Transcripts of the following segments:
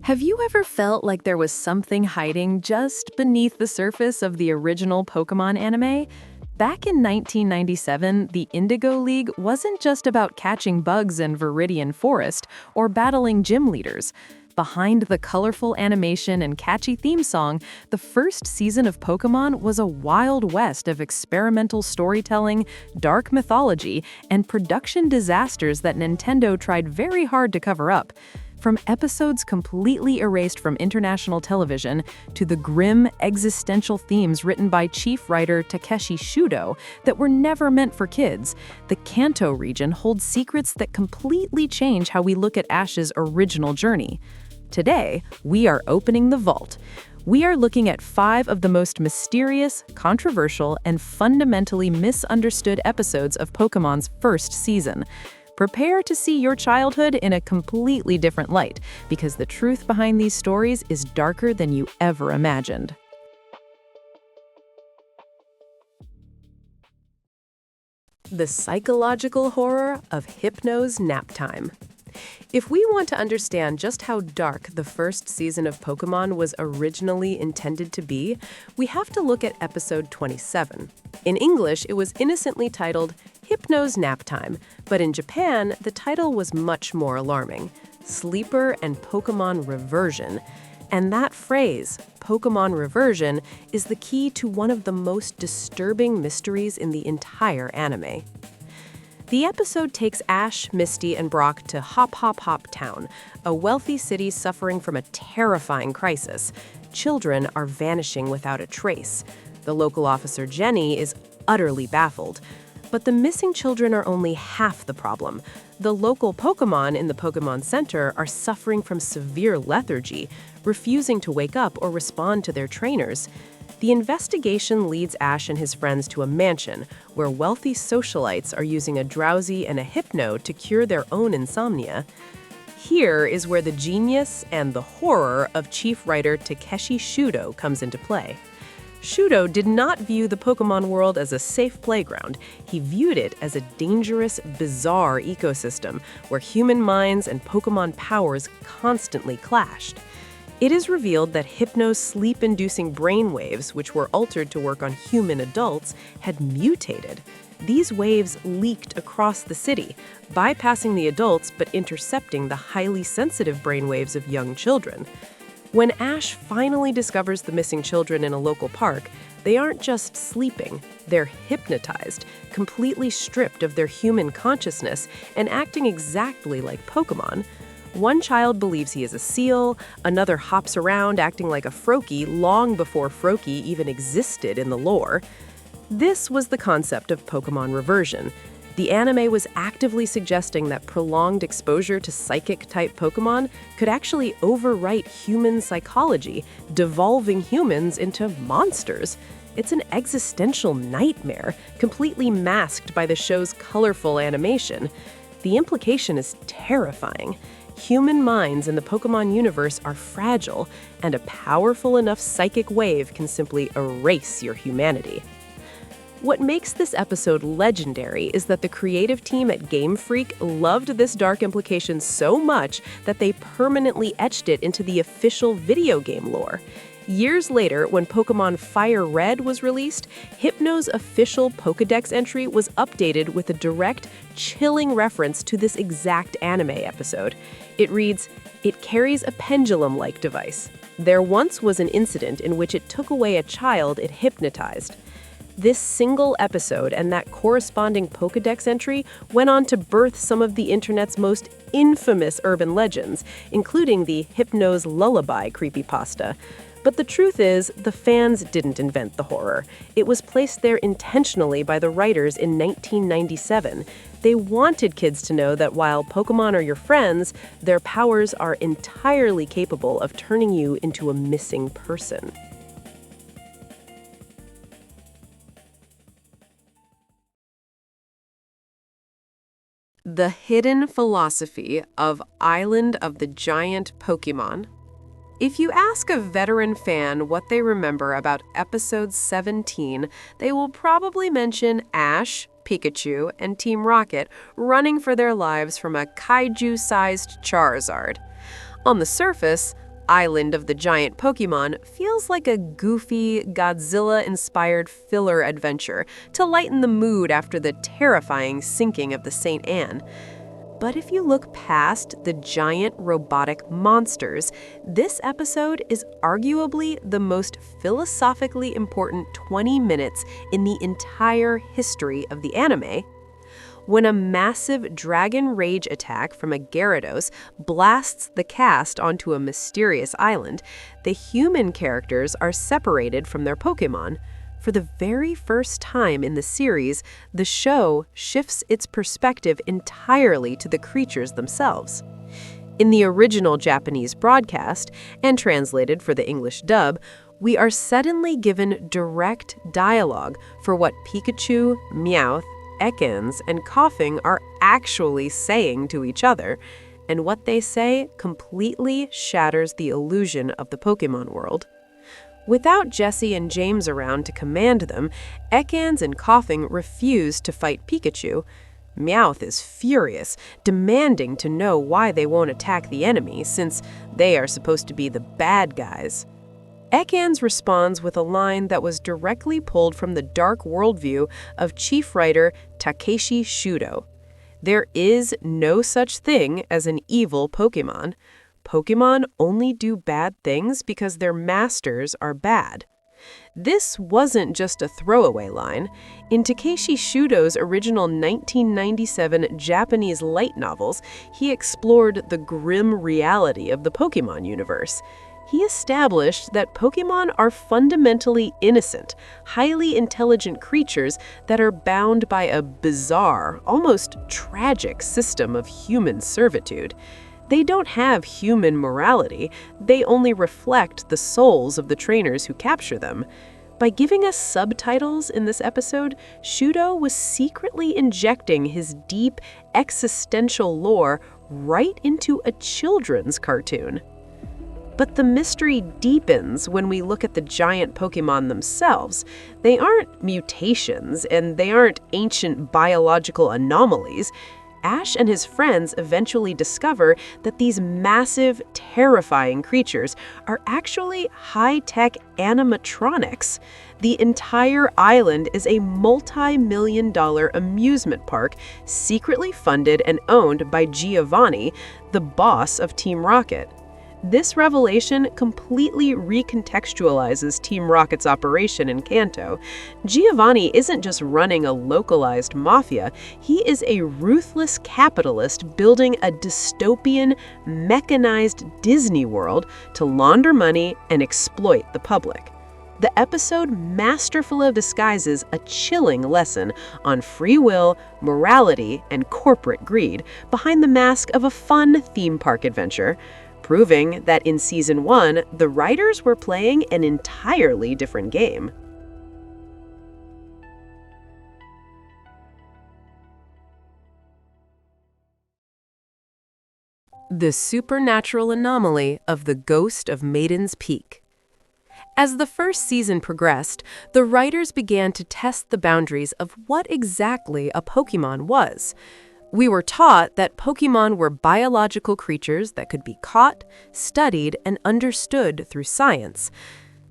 Have you ever felt like there was something hiding just beneath the surface of the original Pokémon anime? Back in 1997, the Indigo League wasn't just about catching bugs in Viridian Forest or battling gym leaders. Behind the colorful animation and catchy theme song, the first season of Pokémon was a wild west of experimental storytelling, dark mythology, and production disasters that Nintendo tried very hard to cover up. From episodes completely erased from international television to the grim, existential themes written by chief writer Takeshi Shudo that were never meant for kids, the Kanto region holds secrets that completely change how we look at Ash's original journey. Today, we are opening the vault. We are looking at 5 of the most mysterious, controversial, and fundamentally misunderstood episodes of Pokémon's first season. Prepare to see your childhood in a completely different light, because the truth behind these stories is darker than you ever imagined. The psychological horror of Hypno's Naptime. If we want to understand just how dark the first season of Pokémon was originally intended to be, we have to look at episode 27. In English, it was innocently titled Hypno's Naptime, but in Japan, the title was much more alarming: Sleeper and Pokémon Reversion. And that phrase, Pokémon Reversion, is the key to one of the most disturbing mysteries in the entire anime. The episode takes Ash, Misty, and Brock to Hop Hop Hop Town, a wealthy city suffering from a terrifying crisis. Children are vanishing without a trace. The local officer Jenny is utterly baffled. But the missing children are only half the problem. The local Pokémon in the Pokémon Center are suffering from severe lethargy, refusing to wake up or respond to their trainers. The investigation leads Ash and his friends to a mansion where wealthy socialites are using a drowsy and a hypno to cure their own insomnia. Here is where the genius and the horror of chief writer Takeshi Shudo comes into play. Shudo did not view the Pokémon world as a safe playground. He viewed it as a dangerous, bizarre ecosystem where human minds and Pokémon powers constantly clashed. It is revealed that Hypno's sleep-inducing brainwaves, which were altered to work on human adults, had mutated. These waves leaked across the city, bypassing the adults but intercepting the highly sensitive brainwaves of young children. When Ash finally discovers the missing children in a local park, they aren't just sleeping, they're hypnotized, completely stripped of their human consciousness and acting exactly like Pokémon. One child believes he is a seal, another hops around acting like a Froakie long before Froakie even existed in the lore. This was the concept of Pokémon reversion. The anime was actively suggesting that prolonged exposure to psychic-type Pokémon could actually overwrite human psychology, devolving humans into monsters. It's an existential nightmare, completely masked by the show's colorful animation. The implication is terrifying. Human minds in the Pokémon universe are fragile, and a powerful enough psychic wave can simply erase your humanity. What makes this episode legendary is that the creative team at Game Freak loved this dark implication so much that they permanently etched it into the official video game lore. Years later, when Pokémon Fire Red was released, Hypno's official Pokédex entry was updated with a direct, chilling reference to this exact anime episode. It reads, "It carries a pendulum-like device. There once was an incident in which it took away a child it hypnotized." This single episode and that corresponding Pokédex entry went on to birth some of the internet's most infamous urban legends, including the Hypno's Lullaby creepypasta. But the truth is, the fans didn't invent the horror. It was placed there intentionally by the writers in 1997. They wanted kids to know that while Pokémon are your friends, their powers are entirely capable of turning you into a missing person. The hidden philosophy of Island of the Giant Pokémon. If you ask a veteran fan what they remember about episode 17, they will probably mention Ash, Pikachu, and Team Rocket running for their lives from a kaiju-sized Charizard. On the surface, Island of the Giant Pokémon feels like a goofy, Godzilla-inspired filler adventure to lighten the mood after the terrifying sinking of the St. Anne. But if you look past the giant robotic monsters, this episode is arguably the most philosophically important 20 minutes in the entire history of the anime. When a massive dragon rage attack from a Gyarados blasts the cast onto a mysterious island, the human characters are separated from their Pokémon. For the very first time in the series, the show shifts its perspective entirely to the creatures themselves. In the original Japanese broadcast, and translated for the English dub, we are suddenly given direct dialogue for what Pikachu, Meowth, Ekans, and Koffing are actually saying to each other, and what they say completely shatters the illusion of the Pokémon world. Without Jessie and James around to command them, Ekans and Koffing refuse to fight Pikachu. Meowth is furious, demanding to know why they won't attack the enemy, since they are supposed to be the bad guys. Ekans responds with a line that was directly pulled from the dark worldview of chief writer Takeshi Shudo. There is no such thing as an evil Pokémon. Pokémon only do bad things because their masters are bad. This wasn't just a throwaway line. In Takeshi Shudo's original 1997 Japanese light novels, he explored the grim reality of the Pokémon universe. He established that Pokémon are fundamentally innocent, highly intelligent creatures that are bound by a bizarre, almost tragic system of human servitude. They don't have human morality, they only reflect the souls of the trainers who capture them. By giving us subtitles in this episode, Shudo was secretly injecting his deep, existential lore right into a children's cartoon. But the mystery deepens when we look at the giant Pokémon themselves. They aren't mutations, and they aren't ancient biological anomalies. Ash and his friends eventually discover that these massive, terrifying creatures are actually high-tech animatronics. The entire island is a multi-million-dollar amusement park secretly funded and owned by Giovanni, the boss of Team Rocket. This revelation completely recontextualizes Team Rocket's operation in Kanto. Giovanni isn't just running a localized mafia, he is a ruthless capitalist building a dystopian, mechanized Disney world to launder money and exploit the public. The episode masterfully disguises a chilling lesson on free will, morality, and corporate greed behind the mask of a fun theme park adventure, proving that in Season 1, the writers were playing an entirely different game. The supernatural anomaly of the Ghost of Maiden's Peak. As the first season progressed, the writers began to test the boundaries of what exactly a Pokémon was. We were taught that Pokémon were biological creatures that could be caught, studied, and understood through science.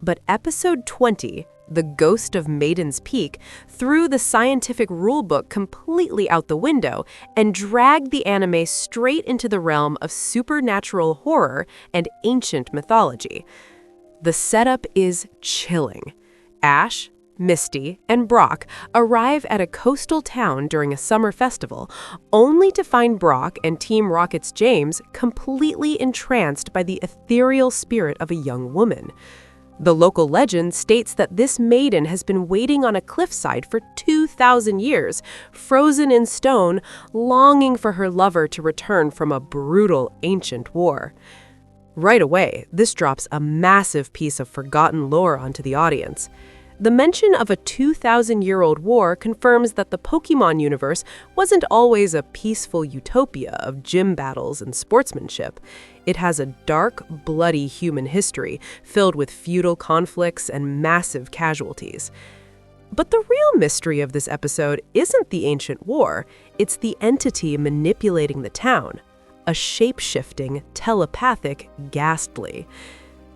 But Episode 20, The Ghost of Maiden's Peak, threw the scientific rulebook completely out the window and dragged the anime straight into the realm of supernatural horror and ancient mythology. The setup is chilling. Ash, Misty, and Brock arrive at a coastal town during a summer festival, only to find Brock and Team Rocket's James completely entranced by the ethereal spirit of a young woman. The local legend states that this maiden has been waiting on a cliffside for 2,000 years, frozen in stone, longing for her lover to return from a brutal ancient war. Right away, this drops a massive piece of forgotten lore onto the audience. The mention of a 2,000-year-old war confirms that the Pokémon universe wasn't always a peaceful utopia of gym battles and sportsmanship. It has a dark, bloody human history filled with feudal conflicts and massive casualties. But the real mystery of this episode isn't the ancient war, it's the entity manipulating the town. a shape-shifting, telepathic Ghastly.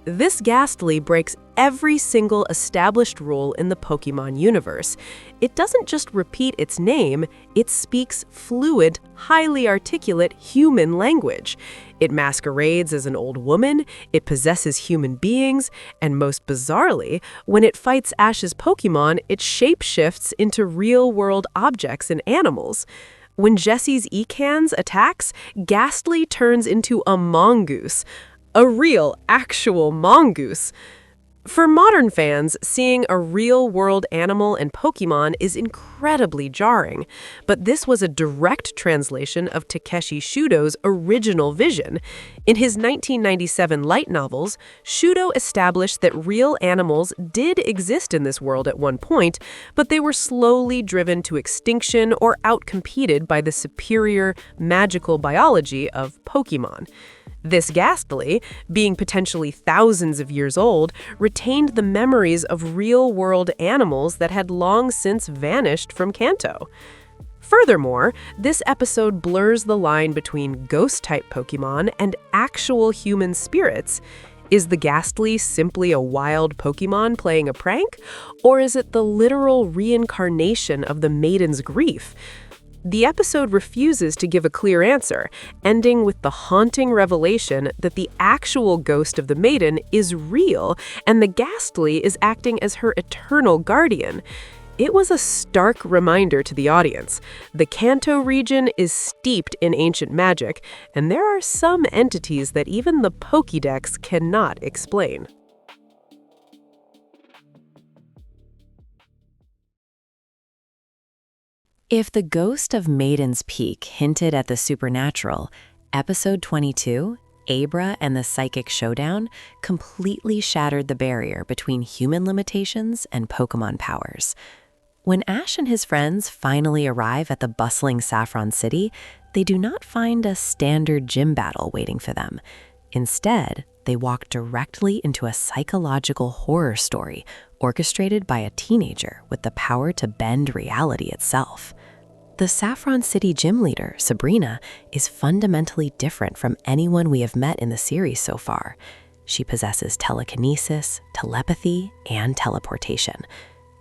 This Ghastly breaks every single established rule in the Pokémon universe. It doesn't just repeat its name, it speaks fluid, highly articulate human language. It masquerades as an old woman, it possesses human beings, and most bizarrely, when it fights Ash's Pokémon, it shapeshifts into real-world objects and animals. When Jessie's Ekans attacks, Ghastly turns into a mongoose. A real, actual mongoose. For modern fans, seeing a real-world animal and Pokémon is incredibly jarring, but this was a direct translation of Takeshi Shudo's original vision. In his 1997 light novels, Shudo established that real animals did exist in this world at one point, but they were slowly driven to extinction or outcompeted by the superior, magical biology of Pokémon. This Ghastly, being potentially thousands of years old, retained the memories of real-world animals that had long since vanished from Kanto. Furthermore, this episode blurs the line between ghost-type Pokémon and actual human spirits. Is the Ghastly simply a wild Pokémon playing a prank? Or is it the literal reincarnation of the Maiden's grief? The episode refuses to give a clear answer, ending with the haunting revelation that the actual ghost of the Maiden is real and the Ghastly is acting as her eternal guardian. It was a stark reminder to the audience. The Kanto region is steeped in ancient magic, and there are some entities that even the Pokédex cannot explain. If the ghost of Maiden's Peak hinted at the supernatural, Episode 22, Abra and the Psychic Showdown, completely shattered the barrier between human limitations and Pokémon powers. When Ash and his friends finally arrive at the bustling Saffron City, they do not find a standard gym battle waiting for them. Instead, they walk directly into a psychological horror story orchestrated by a teenager with the power to bend reality itself. The Saffron City gym leader, Sabrina, is fundamentally different from anyone we have met in the series so far. She possesses telekinesis, telepathy, and teleportation.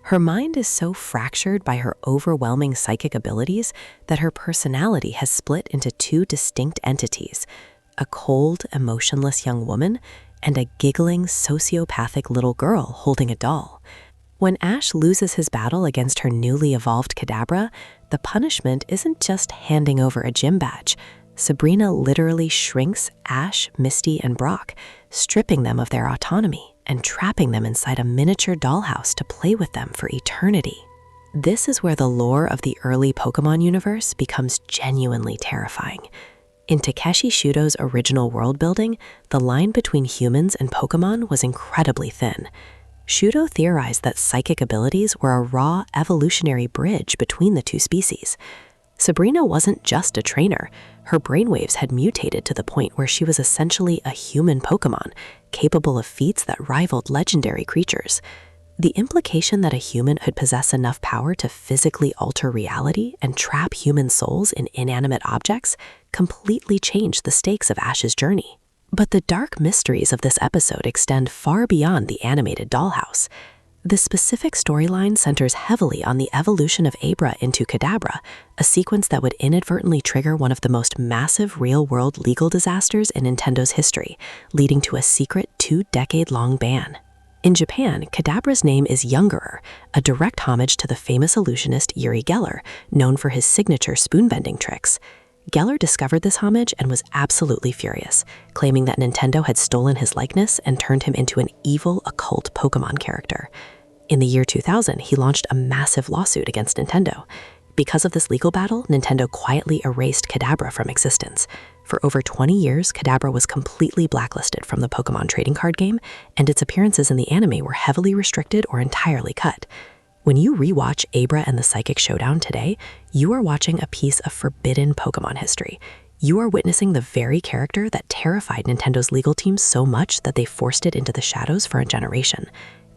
Her mind is so fractured by her overwhelming psychic abilities that her personality has split into two distinct entities: a cold, emotionless young woman and a giggling, sociopathic little girl holding a doll. When Ash loses his battle against her newly evolved Kadabra, the punishment isn't just handing over a gym badge. Sabrina literally shrinks Ash, Misty, and Brock, stripping them of their autonomy and trapping them inside a miniature dollhouse to play with them for eternity. This is where the lore of the early Pokémon universe becomes genuinely terrifying. In Takeshi Shudo's original world building, the line between humans and Pokémon was incredibly thin. Shudo theorized that psychic abilities were a raw evolutionary bridge between the two species. Sabrina wasn't just a trainer. Her brainwaves had mutated to the point where she was essentially a human Pokémon, capable of feats that rivaled legendary creatures. The implication that a human could possess enough power to physically alter reality and trap human souls in inanimate objects completely changed the stakes of Ash's journey. But the dark mysteries of this episode extend far beyond the animated dollhouse. The specific storyline centers heavily on the evolution of Abra into Kadabra, a sequence that would inadvertently trigger one of the most massive real-world legal disasters in Nintendo's history, leading to a secret 2-decade-long ban. In Japan, Kadabra's name is Youngerer, a direct homage to the famous illusionist Uri Geller, known for his signature spoon-bending tricks. Geller discovered this homage and was absolutely furious, claiming that Nintendo had stolen his likeness and turned him into an evil, occult Pokémon character. In the year 2000, he launched a massive lawsuit against Nintendo. Because of this legal battle, Nintendo quietly erased Kadabra from existence. For over 20 years, Kadabra was completely blacklisted from the Pokémon trading card game, and its appearances in the anime were heavily restricted or entirely cut. When you rewatch Abra and the Psychic Showdown today, you are watching a piece of forbidden Pokémon history. You are witnessing the very character that terrified Nintendo's legal team so much that they forced it into the shadows for a generation.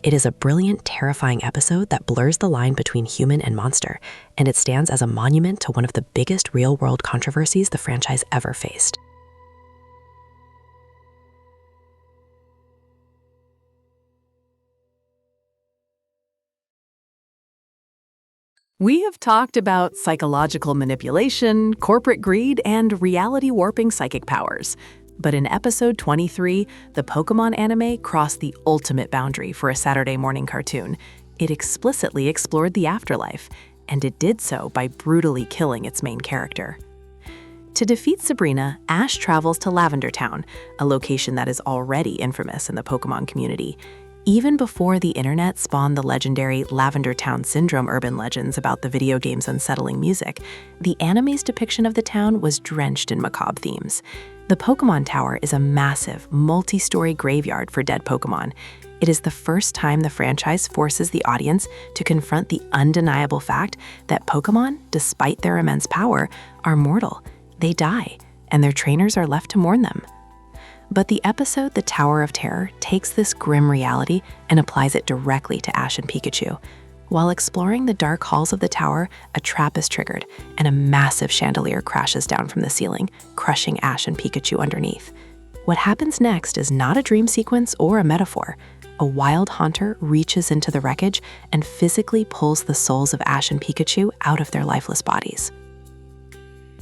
It is a brilliant, terrifying episode that blurs the line between human and monster, and it stands as a monument to one of the biggest real-world controversies the franchise ever faced. We have talked about psychological manipulation, corporate greed, and reality-warping psychic powers. But in episode 23, the Pokémon anime crossed the ultimate boundary for a Saturday morning cartoon. It explicitly explored the afterlife, and it did so by brutally killing its main character. To defeat Sabrina, Ash travels to Lavender Town, a location that is already infamous in the Pokémon community. Even before the internet spawned the legendary Lavender Town Syndrome urban legends about the video game's unsettling music, the anime's depiction of the town was drenched in macabre themes. The Pokémon Tower is a massive, multi-story graveyard for dead Pokémon. It is the first time the franchise forces the audience to confront the undeniable fact that Pokémon, despite their immense power, are mortal. They die, and their trainers are left to mourn them. But the episode The Tower of Terror takes this grim reality and applies it directly to Ash and Pikachu. While exploring the dark halls of the tower, a trap is triggered, and a massive chandelier crashes down from the ceiling, crushing Ash and Pikachu underneath. What happens next is not a dream sequence or a metaphor. A wild haunter reaches into the wreckage and physically pulls the souls of Ash and Pikachu out of their lifeless bodies.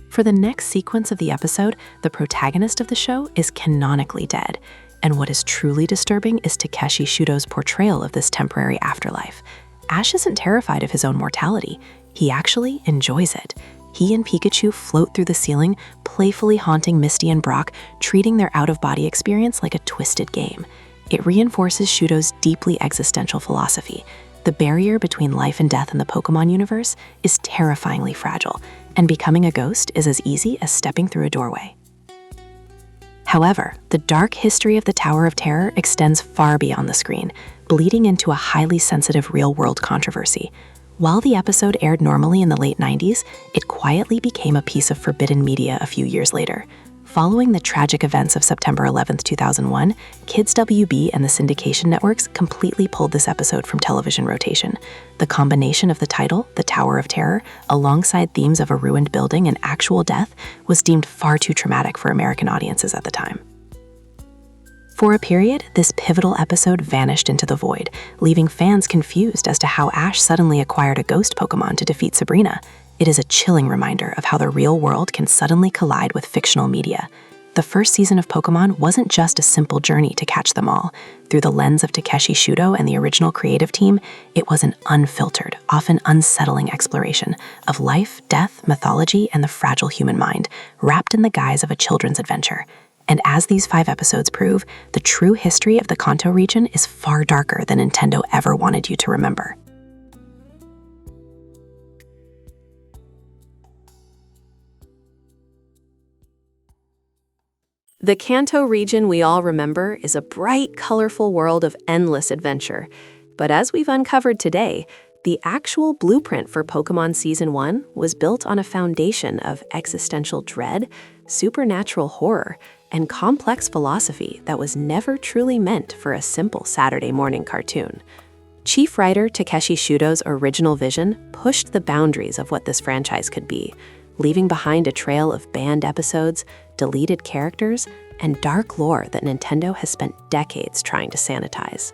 For the next sequence of the episode, the protagonist of the show is canonically dead, and what is truly disturbing is Takeshi Shudo's portrayal of this temporary afterlife. Ash isn't terrified of his own mortality. He actually enjoys it. He and Pikachu float through the ceiling, playfully haunting Misty and Brock, treating their out-of-body experience like a twisted game. It reinforces Shudo's deeply existential philosophy. The barrier between life and death in the Pokémon universe is terrifyingly fragile, and becoming a ghost is as easy as stepping through a doorway. However, the dark history of the Tower of Terror extends far beyond the screen, bleeding into a highly sensitive real-world controversy. While the episode aired normally in the late 90s, it quietly became a piece of forbidden media a few years later. Following the tragic events of September 11, 2001, Kids WB and the syndication networks completely pulled this episode from television rotation. The combination of the title, The Tower of Terror, alongside themes of a ruined building and actual death, was deemed far too traumatic for American audiences at the time. For a period, this pivotal episode vanished into the void, leaving fans confused as to how Ash suddenly acquired a ghost Pokémon to defeat Sabrina. It is a chilling reminder of how the real world can suddenly collide with fictional media. The first season of Pokémon wasn't just a simple journey to catch them all. Through the lens of Takeshi Shudo and the original creative team, it was an unfiltered, often unsettling exploration of life, death, mythology, and the fragile human mind, wrapped in the guise of a children's adventure. And as these 5 episodes prove, the true history of the Kanto region is far darker than Nintendo ever wanted you to remember. The Kanto region we all remember is a bright, colorful world of endless adventure. But as we've uncovered today, the actual blueprint for Pokémon Season 1 was built on a foundation of existential dread, supernatural horror, and complex philosophy that was never truly meant for a simple Saturday morning cartoon. Chief writer Takeshi Shudo's original vision pushed the boundaries of what this franchise could be, leaving behind a trail of banned episodes, deleted characters, and dark lore that Nintendo has spent decades trying to sanitize.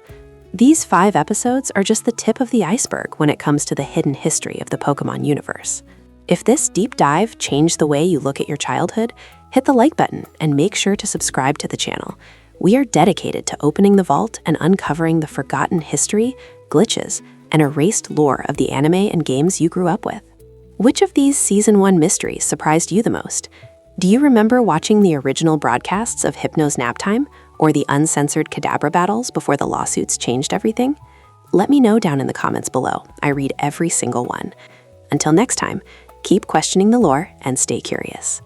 These 5 episodes are just the tip of the iceberg when it comes to the hidden history of the Pokémon universe. If this deep dive changed the way you look at your childhood, hit the like button and make sure to subscribe to the channel. We are dedicated to opening the vault and uncovering the forgotten history, glitches, and erased lore of the anime and games you grew up with. Which of these Season 1 mysteries surprised you the most? Do you remember watching the original broadcasts of Hypno's Naptime or the uncensored Kadabra battles before the lawsuits changed everything? Let me know down in the comments below. I read every single one. Until next time, keep questioning the lore and stay curious.